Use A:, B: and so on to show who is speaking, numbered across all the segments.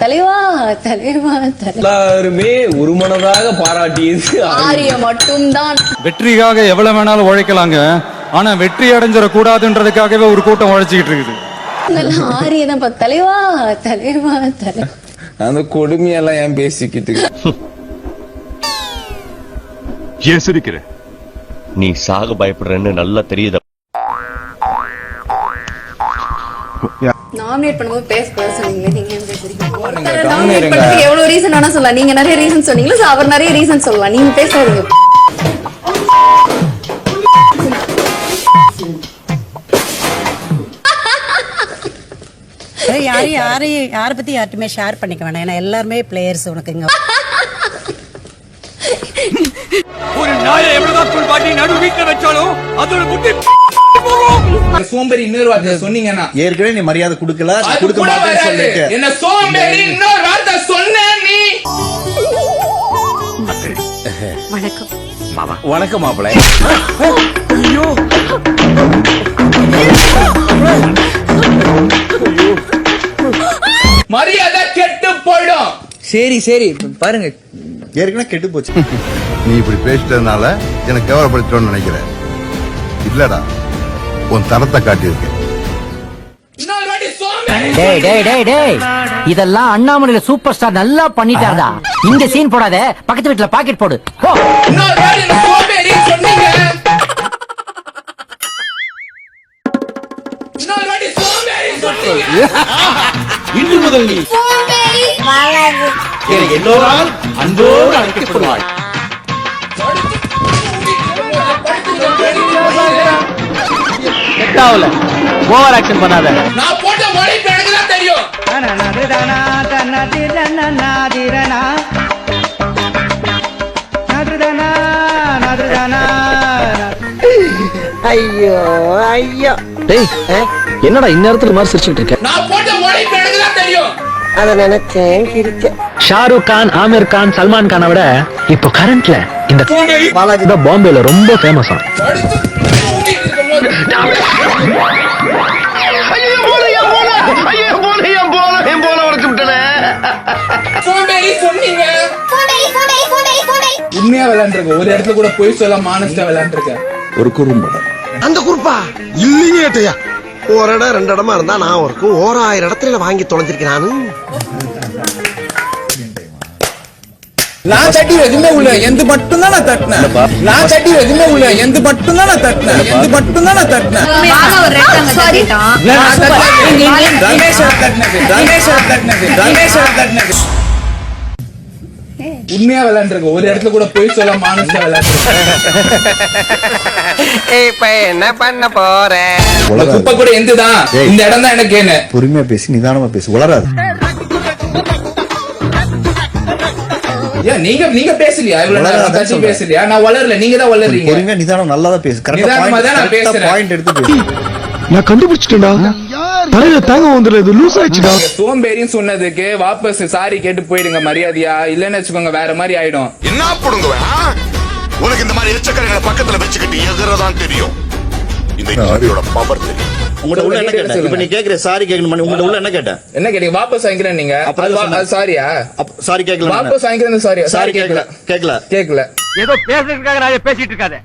A: தலைவா தலைவா
B: எல்லாருமே ஒருமனதாக பாராட்டியது
A: ஆரிய மட்டும்தான்.
C: வெற்றிக்காக எவ்வளவு வேணாலும் உழைக்கலாங்க, ஆனா வெற்றி அடைஞ்சிட கூடாதுன்றதுக்காகவே ஒரு கூட்டம் உழைச்சிக்கிட்டு இருக்குது.
A: ஆரியதான் தலைவா தலைவா தலைவா.
B: அந்த கொடுமையெல்லாம் ஏன் பேசிக்கிட்டு
D: ஏன் சிரிக்கிற?
E: நீ சாக பயப்படுறன்னு நல்லா தெரியுது.
A: நாமினேட் பண்ணும்போது பேச சொன்னீங்க, நீங்க ஏன் பேசுறீங்க? நாமினேட் பண்ணதுக்கு எவ்வளவு ரீசன் வேணா சொல்லலாம். நீங்க நிறைய ரீசன் சொன்னீங்களா, அவர் நிறைய ரீசன் சொல்லலாம். நீங்க பேசாதீங்க.
F: யாரை பத்தி யார்ட்டுமே ஷேர் பண்ணிக்க வேணாம். ஏன்னா எல்லாருமே பிளேயர்ஸ். உனக்கு இங்க
G: ஒரு நாயை எவ்வளவுதான் குள்பாட்டி நடு வீட்டுல வச்சாலும் அதோட முட்டி
B: சோம்பேறி இன்னொரு வார்த்தை சொன்னீங்கன்னா
H: ஏற்கனவே நீ மரியாதை கொடுக்கல, கொடுக்க மாட்டேன்னு சொல்லிட்டு
B: என்ன சோம்பேறி இன்னொரு வார்த்தை சொன்ன நீ.
A: வணக்கம்
B: மாமா. வணக்கம் மாப்பிள்ளை.
G: ஐயோ
B: மரியாதை கெட்டு போயிடும்.
I: சரி சரி பாருங்க,
H: ஏற்கனவே கெட்டு போச்சு.
D: நீ இப்படி பேசிட்டதுனால எனக்கு கேவலப்படுத்தணும்னு நினைக்கிறேன். இல்லடா, உன் தரத்தை காட்டியிருக்கேன்.
J: டேய் டேய் டேய் டேய், இதெல்லாம் அண்ணாமலையில சூப்பர் ஸ்டார் நல்லா பண்ணிட்டாரா. இந்த சீன் போடாத, பக்கத்து வீட்டுல பாக்கெட் போடு.
B: இன்று முதல் நீ எல்லோரால் அன்போடு அழைக்கப்படுவாய்.
J: ஓவர் ஆக்ஷன் பண்ணாத.
B: நான் போட்ட மொழி எனக்கு தான் தெரியும்.
J: ஐயோ ஐயோ. டேய் என்னடா இந்நேரத்துல மாதிரி சிரிச்சுட்டு இருக்க?
B: நான் போட்ட மொழி எனக்கு தான் தெரியும்.
J: அத நினைச்சேன் சிரிச்சேன். ஷாருக் கான், ஆமீர் கான், சல்மான் கானை விட இப்போ கரண்ட்ல இந்த பாலாஜி தான் பாம்பேல ரொம்ப ஃபேமஸா.
B: உண்மையா விளையாண்டுருக்க, ஒரு இடத்துல கூட போய் சொல்ல மானஸ்டா விளையாண்டுருக்க.
H: ஒரு குறும்படம்.
K: அந்த குறுப்பா இல்லையா? ஒரு இடம் ரெண்டு இடமா இருந்தா நான் இருக்கும் 1000 இடத்துல வாங்கி தொலைஞ்சிருக்கேன்.
B: நான் சட்டி எதுவுமே உள்ள எந்த மட்டும் தான் நான் தட்டினேன். நான் சட்டி எதுவுமே உள்ள எந்த மட்டும் தான் நான் தட்டினேன். எந்த மட்டும் தான் நான் தட்டினேன். உண்மையா விளையாண்டுருக்க, ஒரு இடத்துல கூட போய் சொல்ல மானஸ்டா விளையாண்டுருக்க.
I: இப்ப என்ன பண்ண போறேன்?
B: குப்பை கூட எந்துதான், இந்த இடம் தான் எனக்கு. என்ன
H: பொறுமையா பேசி, நிதானமா பேசி, உளராது.
B: நீங்க நீங்க பேசலையா? இவ்வளவு பேசலையா? நான் வளரல, நீங்க தான் வளர்றீங்க.
H: பொறுமையா நிதானம் நல்லா தான் பேசு.
B: நிதானமா தான் நான் பேசுறேன்.
H: பாயிண்ட் எடுத்து பேசு.
K: நான் கண்டுபிடிச்சிட்டேன்டா. தலையில தாங்க வந்துல இது லூஸ் ஆயிடுச்சுடா.
B: சோம்பேறின்னு சொன்னதுக்கு வாபஸ் சாரி கேட்டு போயிடுங்க மரியாதையா. இல்லன்னு வச்சுக்கோங்க வேற மாதிரி ஆயிடும்.
D: என்ன புடுங்குவேன்? உனக்கு இந்த மாதிரி எச்சக்கரைகளை பக்கத்துல வச்சுக்கிட்டு எகிறதான் தெரியும். இந்த சாரியோட பவர் தெரியும்.
H: உங்களோட உள்ள என்ன கேட்ட? இப்ப நீ கேக்குற சாரி கேக்கணும். உங்களோட உள்ள என்ன கேட்ட?
B: என்ன கேட்டீங்க? வாபஸ் வாங்கிக்கிறேன் நீங்க. அது சாரியா?
H: சாரி கேக்கல.
B: வாபஸ் வாங்கிக்கிறேன். சாரி சாரி கேக்கல.
H: கேக்கல
G: கேக்கல. ஏதோ பேசுறதுக்காக நான் பேசிட்டு இருக்காத.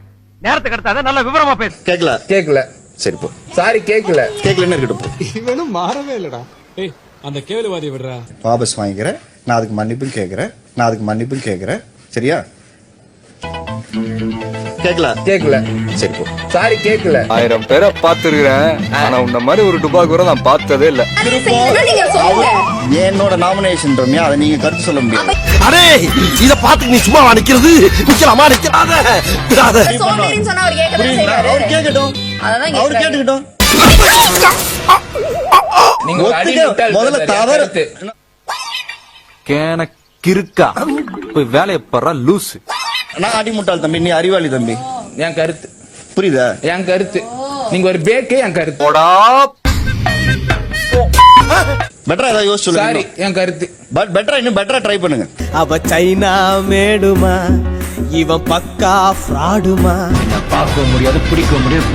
G: நேரத்தை கடத்தாத, நல்ல விவரமா பேசு.
H: கேக்கல.
B: கேக்கல.
H: சரி போ.
B: சாரி கேக்கல.
H: கேக்கலன்னு இருக்கட்டும்.
G: இவனும் மாறவே இல்லடா. ஏய் அந்த கேவலவாதி விடுறா.
H: வாபஸ் வாங்கிக்கிறேன். நான் அதுக்கு மன்னிப்பும் கேக்குறேன். சரியா? கேக்கல.
B: கேக்கல.
H: சரி போ.
B: சாரி கேக்கல.
C: 1000 பேரை பாத்துருக்கேன், ஆனா உன்ன மாதிரி ஒரு டுபாக்கூரை நான் பார்த்ததே இல்ல.
H: என்னோட நாமினேஷன் ரம்யா, அதை நீங்க கருத்து சொல்ல முடியாது.
K: அடே இத பாத்து நீ சும்மா நிக்கிறது நிக்கலாமா? நிக்காத.
H: அவர் கேக்கட்டும். அவர் கேட்டுக்கிட்டோம். முதல்ல தவறு
C: கேன கிறுக்கா போய் வேலையை படுறா லூசு.
H: நான் அடிமுட்டாள் தம்பி, நீ அறிவாளி தம்பி.
B: என் கருத்து
H: புரியுதா?
B: என் கருத்து நீங்க ஒரு பேக்கே. என் கருத்து
H: பெட்டரா ஏதாவது யோசிச்சு சொல்லுங்க.
B: சாரி என் கருத்து.
H: பட் பெட்டரா, இன்னும் பெட்டரா ட்ரை பண்ணுங்க.
I: அவ சைனா மேடுமா, இவன் பக்கா ஃப்ராடுமா.
J: பார்க்க முடியாது, பிடிக்க முடியாது.